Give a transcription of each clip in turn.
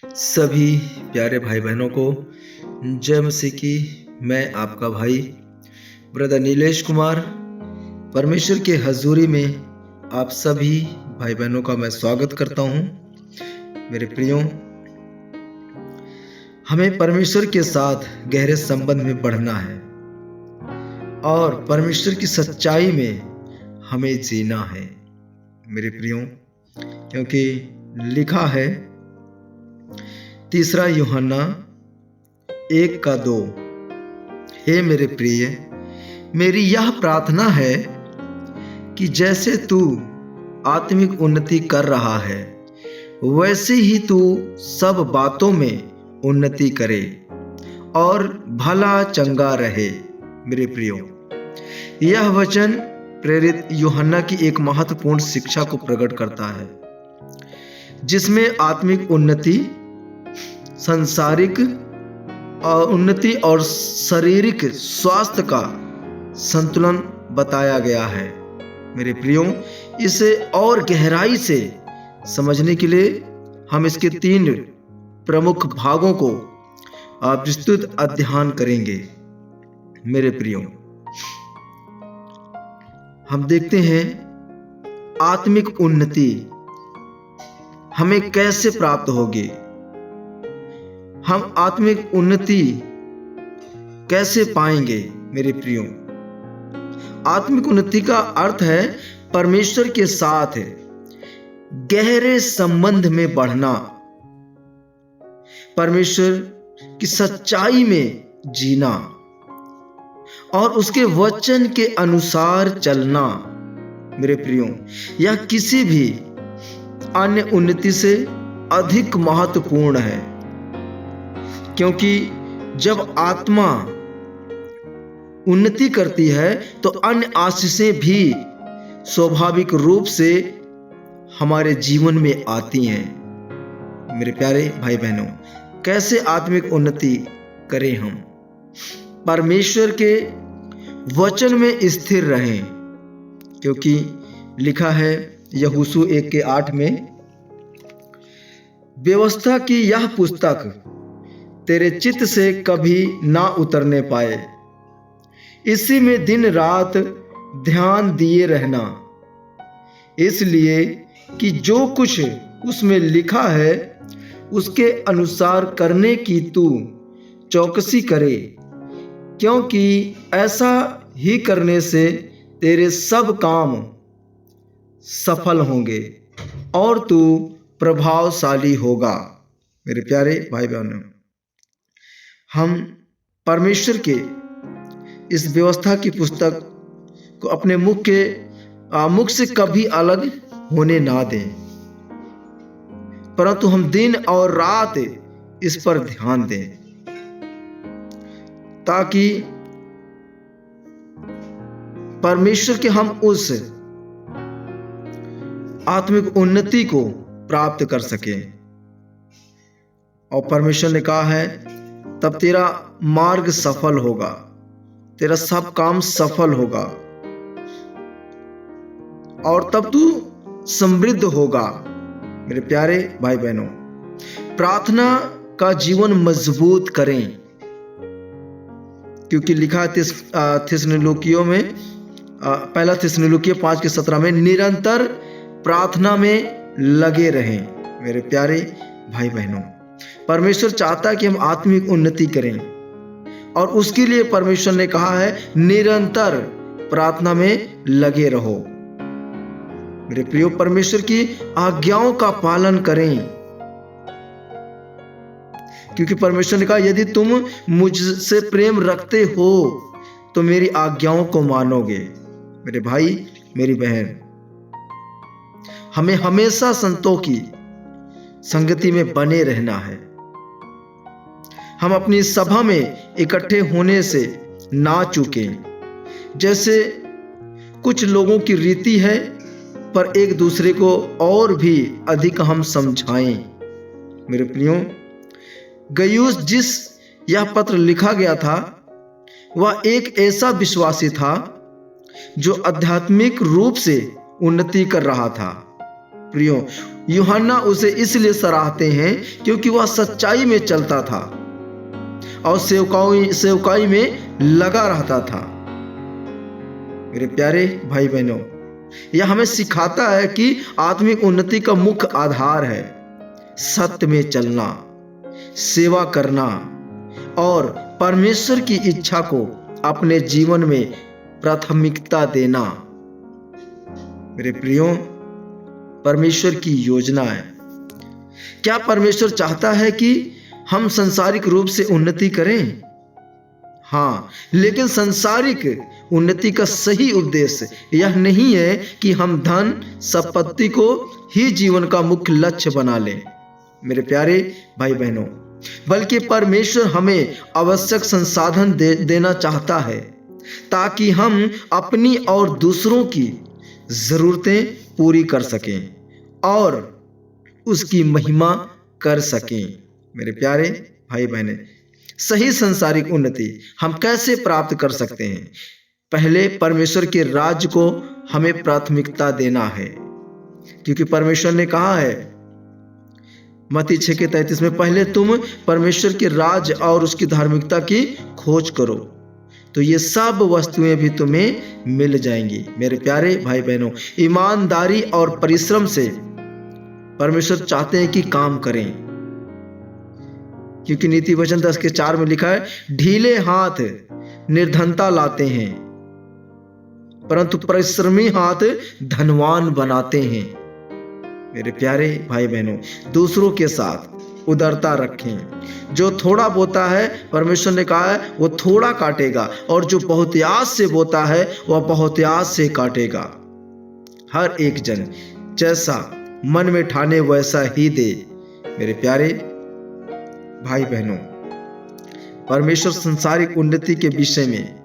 सभी प्यारे भाई बहनों को जय मसीह की। मैं आपका भाई ब्रदर नीलेश कुमार परमेश्वर के हजूरी में आप सभी भाई बहनों का मैं स्वागत करता हूं। मेरे प्रियो, हमें परमेश्वर के साथ गहरे संबंध में बढ़ना है और परमेश्वर की सच्चाई में हमें जीना है। मेरे प्रियो, क्योंकि लिखा है 3 यूहन्ना 1:2, हे मेरे प्रिय, मेरी यह प्रार्थना है कि जैसे तू आत्मिक उन्नति कर रहा है वैसे ही तू सब बातों में उन्नति करे और भला चंगा रहे। मेरे प्रियो, यह वचन प्रेरित यूहन्ना की एक महत्वपूर्ण शिक्षा को प्रकट करता है, जिसमें आत्मिक उन्नति, सांसारिक उन्नति और शारीरिक स्वास्थ्य का संतुलन बताया गया है। मेरे प्रियो, इसे और गहराई से समझने के लिए हम इसके 3 प्रमुख भागों को विस्तृत अध्ययन करेंगे। मेरे प्रियो, हम देखते हैं आत्मिक उन्नति हमें कैसे प्राप्त होगी। हम आत्मिक उन्नति कैसे पाएंगे। मेरे प्रियो, आत्मिक उन्नति का अर्थ है परमेश्वर के साथ गहरे संबंध में बढ़ना, परमेश्वर की सच्चाई में जीना और उसके वचन के अनुसार चलना। मेरे प्रियो, यह किसी भी अन्य उन्नति से अधिक महत्वपूर्ण है, क्योंकि जब आत्मा उन्नति करती है तो अन्य आशीषें भी स्वाभाविक रूप से हमारे जीवन में आती हैं। मेरे प्यारे भाई बहनों, कैसे आत्मिक उन्नति करें हम? परमेश्वर के वचन में स्थिर रहें, क्योंकि लिखा है यहोशू 1:8 में, व्यवस्था की यह पुस्तक तेरे चित्त से कभी ना उतरने पाए, इसी में दिन रात ध्यान दिए रहना, इसलिए कि जो कुछ उसमें लिखा है उसके अनुसार करने की तू चौकसी करे, क्योंकि ऐसा ही करने से तेरे सब काम सफल होंगे और तू प्रभावशाली होगा। मेरे प्यारे भाई बहनों, हम परमेश्वर के इस व्यवस्था की पुस्तक को अपने मुख से कभी अलग होने ना दें, परंतु हम दिन और रात इस पर ध्यान दें, ताकि परमेश्वर के हम उस आत्मिक उन्नति को प्राप्त कर सकें। और परमेश्वर ने कहा है तब तेरा मार्ग सफल होगा, तेरा सब काम सफल होगा और तब तू समृद्ध होगा। मेरे प्यारे भाई बहनों, प्रार्थना का जीवन मजबूत करें, क्योंकि लिखा थिस्सलुनीकियों में 1 थिस्सलुनीकियों 5:17 में, निरंतर प्रार्थना में लगे रहें। मेरे प्यारे भाई बहनों, परमेश्वर चाहता है कि हम आत्मिक उन्नति करें और उसके लिए परमेश्वर ने कहा है निरंतर प्रार्थना में लगे रहो। मेरे प्रियो, परमेश्वर की आज्ञाओं का पालन करें, क्योंकि परमेश्वर ने कहा यदि तुम मुझसे प्रेम रखते हो तो मेरी आज्ञाओं को मानोगे। मेरे भाई, मेरी बहन, हमें हमेशा संतों की संगति में बने रहना है। हम अपनी सभा में इकट्ठे होने से ना चूकें, जैसे कुछ लोगों की रीति है, पर एक दूसरे को और भी अधिक हम समझाएं। मेरे प्रियो, गयुस जिस यह पत्र लिखा गया था वह एक ऐसा विश्वासी था जो आध्यात्मिक रूप से उन्नति कर रहा था। प्रियो, यूहन्ना उसे इसलिए सराहते हैं क्योंकि वह सच्चाई में चलता था और सेवकाई में लगा रहता था। मेरे प्यारे भाई बहनों, यह हमें सिखाता है कि आत्मिक उन्नति का मुख्य आधार है सत्य में चलना, सेवा करना और परमेश्वर की इच्छा को अपने जीवन में प्राथमिकता देना। मेरे प्रियो, परमेश्वर की योजना है। क्या परमेश्वर चाहता है कि हम सांसारिक रूप से उन्नति करें? हाँ, लेकिन सांसारिक उन्नति का सही उद्देश्य यह नहीं है कि हम धन संपत्ति को ही जीवन का मुख्य लक्ष्य बना लें मेरे प्यारे भाई बहनों, बल्कि परमेश्वर हमें आवश्यक संसाधन देना चाहता है ताकि हम अपनी और दूसरों की जरूरतें पूरी कर सकें और उसकी महिमा कर सकें। मेरे प्यारे भाई बहने, सही सांसारिक उन्नति हम कैसे प्राप्त कर सकते हैं? पहले परमेश्वर के राज्य को हमें प्राथमिकता देना है, क्योंकि परमेश्वर ने कहा है मत्ती 6:33 में, पहले तुम परमेश्वर के राज्य और उसकी धार्मिकता की खोज करो तो ये सब वस्तुएं भी तुम्हें मिल जाएंगी। मेरे प्यारे भाई बहनों, ईमानदारी और परिश्रम से परमेश्वर चाहते हैं कि काम करें, क्योंकि नीति वचन 10:4 में लिखा है, ढीले हाथ निर्धनता लाते हैं परंतु परिश्रमी हाथ धनवान बनाते हैं। मेरे प्यारे भाई बहनों, दूसरों के साथ उदारता रखें। जो थोड़ा बोता है, परमेश्वर ने कहा है, वो थोड़ा काटेगा, और जो बहुतायत से बोता है वह बहुतायत से काटेगा। हर एक जन जैसा मन में ठाने वैसा ही दे। मेरे प्यारे भाई बहनों, परमेश्वर सांसारिक उन्नति के विषय में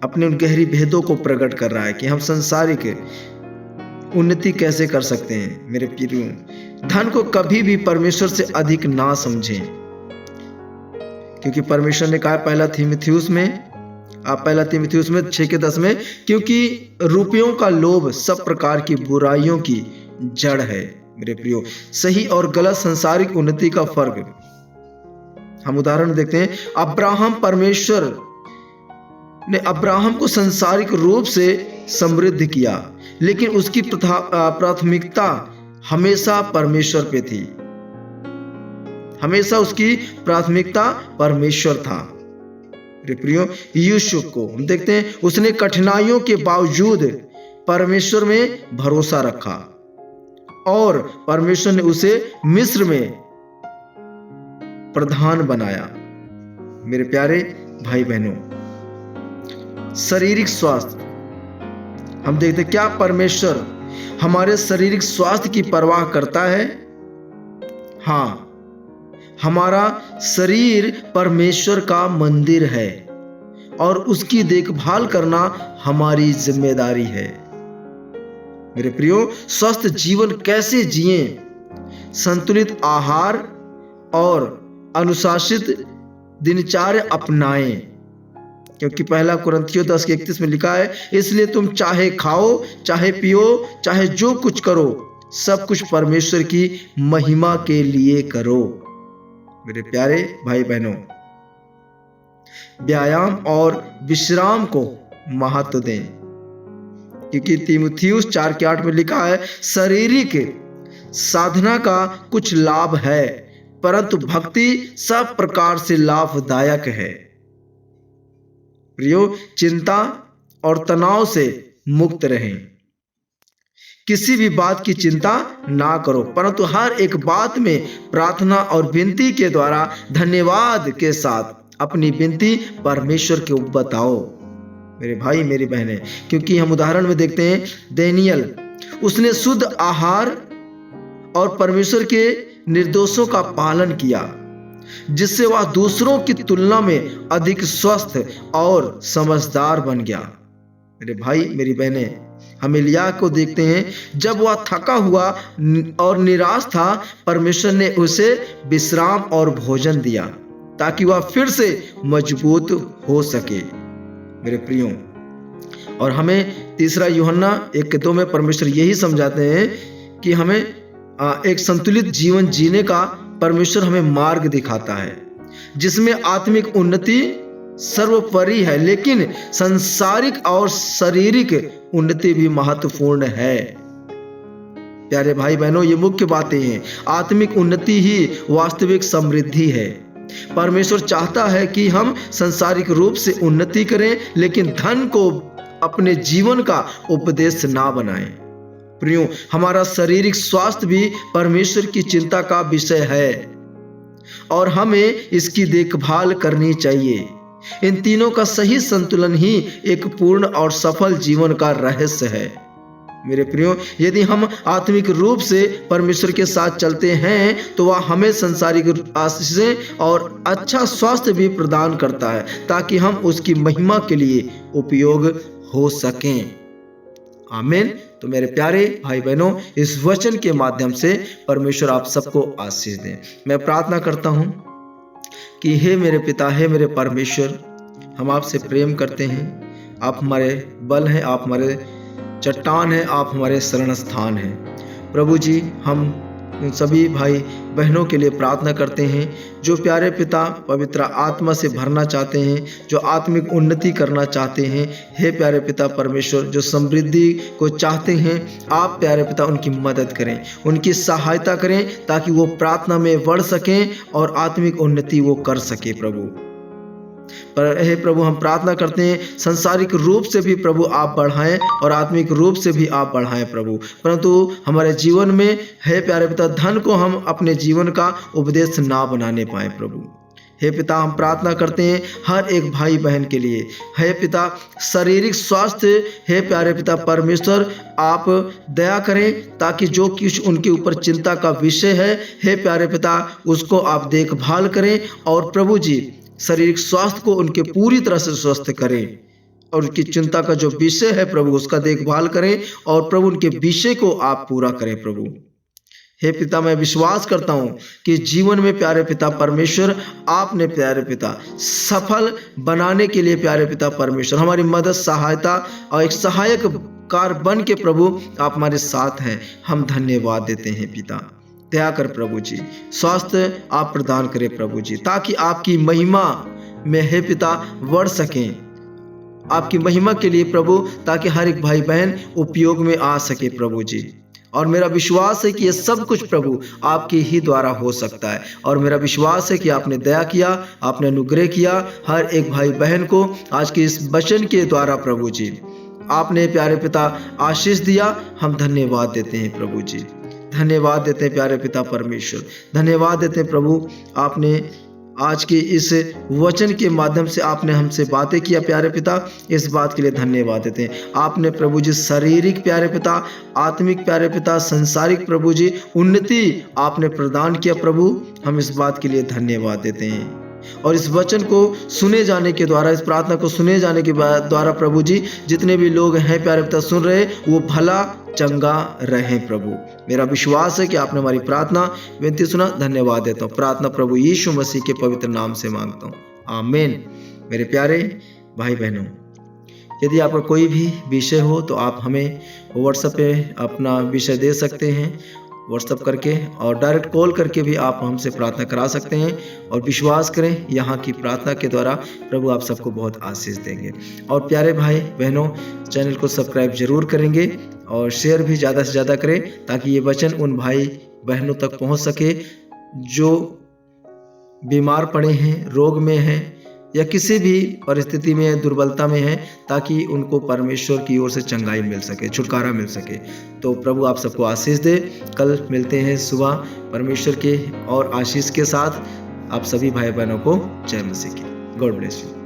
अपने उन गहरी भेदों को प्रकट कर रहा है कि हम सांसारिक उन्नति कैसे कर सकते हैं। मेरे प्रियो, धन को कभी भी परमेश्वर से अधिक ना समझें, क्योंकि परमेश्वर ने कहा पहला तीमुथियुस में 6:10 में, क्योंकि रुपयों का लोभ सब प्रकार की बुराइयों की जड़ है। मेरे प्रियो, सही और गलत सांसारिक उन्नति का फर्क हम उदाहरण देखते हैं। परमेश्वर ने अब्राहम को सांसारिक रूप से समृद्ध किया, लेकिन उसकी प्राथमिकता हमेशा परमेश्वर पे थी। हमेशा उसकी प्राथमिकता परमेश्वर था। प्रियो, यूसुफ को हम देखते हैं, उसने कठिनाइयों के बावजूद परमेश्वर में भरोसा रखा और परमेश्वर ने उसे मिस्र में प्रधान बनाया। मेरे प्यारे भाई बहनों, शारीरिक स्वास्थ्य हम देखते, क्या परमेश्वर हमारे शारीरिक स्वास्थ्य की परवाह करता है? हाँ, हमारा शरीर परमेश्वर का मंदिर है और उसकी देखभाल करना हमारी जिम्मेदारी है। मेरे प्रियो, स्वस्थ जीवन कैसे जिएं? संतुलित आहार और अनुशासित दिनचर्या अपनाएं, क्योंकि पहला कुरिन्थियों 10:31 में लिखा है, इसलिए तुम चाहे खाओ चाहे पियो चाहे जो कुछ करो, सब कुछ परमेश्वर की महिमा के लिए करो। मेरे प्यारे भाई बहनों, व्यायाम और विश्राम को महत्व दें, क्योंकि तीमुथियुस 4:8 में लिखा है, शारीरिक साधना का कुछ लाभ है परंतु भक्ति सब प्रकार से लाभदायक है। प्रियो, चिंता और तनाव से मुक्त रहें। किसी भी बात की चिंता ना करो, परंतु हर एक बात में प्रार्थना और विनती के द्वारा धन्यवाद के साथ अपनी विनती परमेश्वर को बताओ। मेरे भाई मेरी बहनें, क्योंकि हम उदाहरण में देखते हैं दानियेल, उसने शुद्ध आहार और परमेश्वर के निर्देशों का पालन किया, जिससे वह दूसरों की तुलना में अधिक स्वस्थ और समझदार बन गया। मेरे भाई मेरी बहनें, हम एलिय्याह को देखते हैं, जब वह थका हुआ और निराश था, परमेश्वर ने उसे विश्राम और भोजन दिया ताकि वह फिर से मजबूत हो सके। मेरे प्रियो, और हमें तीसरा यूहन्ना 1:2 में परमेश्वर यही समझाते हैं कि हमें एक संतुलित जीवन जीने का परमेश्वर हमें मार्ग दिखाता है, जिसमें आत्मिक उन्नति सर्वोपरि है, लेकिन सांसारिक और शारीरिक उन्नति भी महत्वपूर्ण है। प्यारे भाई बहनों, ये मुख्य बातें हैं। आत्मिक उन्नति ही वास्तविक समृद्धि है। परमेश्वर चाहता है कि हम सांसारिक रूप से उन्नति करें, लेकिन धन को अपने जीवन का उपदेश ना बनाएं। प्रियो, हमारा शारीरिक स्वास्थ्य भी परमेश्वर की चिंता का विषय है और हमें इसकी देखभाल करनी चाहिए। इन तीनों का सही संतुलन ही एक पूर्ण और सफल जीवन का रहस्य है। मेरे प्रियो, यदि हम आत्मिक रूप से परमेश्वर के साथ चलते हैं तो वह हमें सांसारिक आशीषें और अच्छा स्वास्थ्य भी प्रदान करता है, ताकि हम उसकी महिमा के लिए उपयोग हो सकें। आमीन। तो मेरे प्यारे भाई बहनों, इस वचन के माध्यम से परमेश्वर आप सबको आशीष दें। मैं प्रार्थना करता हूं कि हे मेरे पिता, हे मेरे परमेश्वर, हम आपसे प्रेम करते हैं। आप हमारे बल हैं, आप हमारे चट्टान है, आप हमारे शरण स्थान हैं। प्रभु जी, हम उन सभी भाई बहनों के लिए प्रार्थना करते हैं जो प्यारे पिता पवित्र आत्मा से भरना चाहते हैं, जो आत्मिक उन्नति करना चाहते हैं। हे प्यारे पिता परमेश्वर, जो समृद्धि को चाहते हैं, आप प्यारे पिता उनकी मदद करें, उनकी सहायता करें, ताकि वो प्रार्थना में बढ़ सकें और आत्मिक उन्नति वो कर सके। प्रभु पर हे प्रभु, हम प्रार्थना करते हैं सांसारिक रूप से भी प्रभु आप बढ़ाएं और आत्मिक रूप से भी आप बढ़ाएं प्रभु। परंतु हमारे जीवन में हे प्यारे पिता, धन को हम अपने जीवन का उपदेश ना बनाने पाए। प्रभु हे पिता, हम प्रार्थना करते हैं हर एक भाई बहन के लिए। हे पिता, शारीरिक स्वास्थ्य हे प्यारे पिता परमेश्वर आप दया करें, ताकि जो कुछ उनके ऊपर चिंता का विषय है, हे प्यारे पिता, उसको आप देखभाल करें और प्रभु जी शारीरिक स्वास्थ्य को उनके पूरी तरह से स्वस्थ करें और उनकी चिंता का जो विषय है प्रभु उसका देखभाल करें और प्रभु उनके विषय को आप पूरा करें। प्रभु हे पिता, मैं विश्वास करता हूं कि जीवन में प्यारे पिता परमेश्वर आपने प्यारे पिता सफल बनाने के लिए प्यारे पिता परमेश्वर हमारी मदद, सहायता और एक सहायक कार बन के प्रभु आप हमारे साथ हैं। हम धन्यवाद देते हैं पिता। दया कर प्रभु जी, स्वास्थ्य आप प्रदान करें प्रभु जी, ताकि आपकी महिमा में हे पिता बढ़ सकें, आपकी महिमा के लिए प्रभु, ताकि हर एक भाई बहन उपयोग में आ सके प्रभु जी। और मेरा विश्वास है कि ये सब कुछ प्रभु आपके ही द्वारा हो सकता है। और मेरा विश्वास है कि आपने दया किया, आपने अनुग्रह किया हर एक भाई बहन को आज के इस वचन के द्वारा प्रभु जी आपने प्यारे पिता आशीष दिया। हम धन्यवाद देते हैं प्रभु जी, धन्यवाद देते हैं प्यारे पिता परमेश्वर, धन्यवाद देते हैं प्रभु। आपने आज के इस वचन के माध्यम से आपने हमसे बातें किया प्यारे पिता, इस बात के लिए धन्यवाद देते हैं। आपने प्रभु जी शारीरिक प्यारे पिता, आत्मिक प्यारे पिता, संसारिक प्रभु जी उन्नति आपने प्रदान किया प्रभु, हम इस बात के लिए धन्यवाद देते हैं। और इस वचन को सुने जाने के द्वारा, इस प्रार्थना को सुने जाने के द्वारा प्रभु जी जितने भी लोग हैं प्यारे पिता सुन रहे, वो भला चंगा रहे प्रभु। मेरा विश्वास है कि आपने हमारी प्रार्थना विनती सुना। धन्यवाद देता हूँ। प्रार्थना प्रभु यीशु मसीह के पवित्र नाम से मांगता हूँ, आमीन। मेरे प्यारे भाई बहनों, यदि आपका कोई भी विषय हो तो आप हमें व्हाट्सएप पे अपना विषय दे सकते हैं, व्हाट्सएप करके, और डायरेक्ट कॉल करके भी आप हमसे प्रार्थना करा सकते हैं। और विश्वास करें यहाँ की प्रार्थना के द्वारा प्रभु आप सबको बहुत आशीष देंगे। और प्यारे भाई बहनों, चैनल को सब्सक्राइब जरूर करेंगे और शेयर भी ज़्यादा से ज़्यादा करें, ताकि ये वचन उन भाई बहनों तक पहुँच सके जो बीमार पड़े हैं, रोग में हैं या किसी भी परिस्थिति में दुर्बलता में है, ताकि उनको परमेश्वर की ओर से चंगाई मिल सके, छुटकारा मिल सके। तो प्रभु आप सबको आशीष दे। कल मिलते हैं सुबह परमेश्वर के और आशीष के साथ। आप सभी भाई बहनों को जय मसीह की। God bless you.